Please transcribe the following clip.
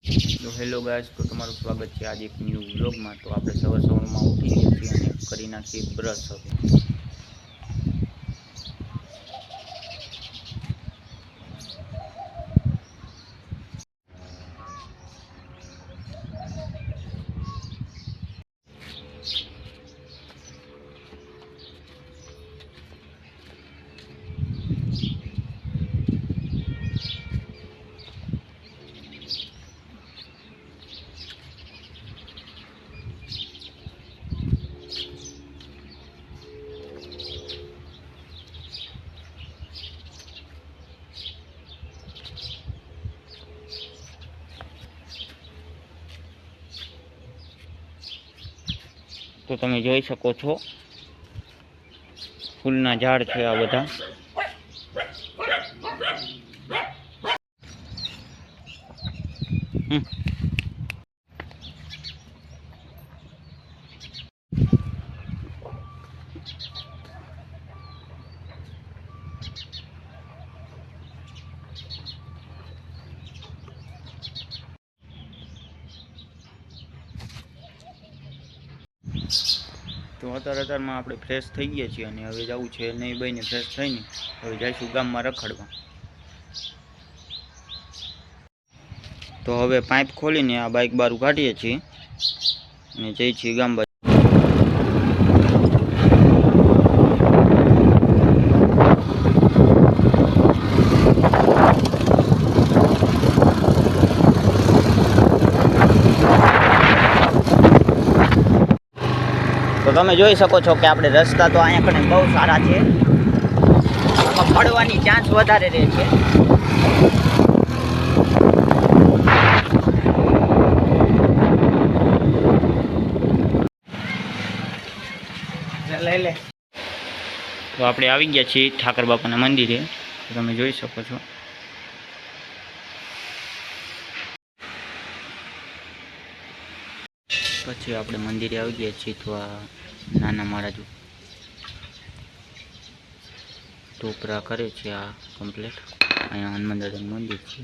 તો hello guys, તો તમારું સ્વાગત છે આજે એક ન્યૂ વ્લોગમાં। તો આપણે સવારમાં ઉઠી ગયા છીએ અને કરી નાખીએ બ્રશ હવે। તો તમે જોઈ શકો છો ફૂલના ઝાડ છે આ બધા। તો અત્યારમાં આપણે ફ્રેશ થઈ ગયા છીએ અને હવે જવું છે નહીં ભાઈને ફ્રેશ થઈને હવે જઈશું ગામમાં રખડવા। તો હવે પાઇપ ખોલીને આ બાઇક બારું કાઢીએ છીએ અને જઈએ છીએ ગામ બાજુ। તો તમે જોઈ શકો છો કે આપણે રસ્તા તો અહીંયા કને બહુ સારા છે, આમાં પડવાની ચાન્સ વધારે રહે છે। લઈ લે તો આપણે આવી ગયા છીએ ઠાકર બાપાના મંદિરે। તો તમે જોઈ શકો છો પછી આપણે મંદિરે આવી ગયા છીએ। તો આ નાના મહારાજ ટોપરા કરે છે આ કમ્પ્લીટ। અહીંયા હનુમાન દાદાનું મંદિર છે।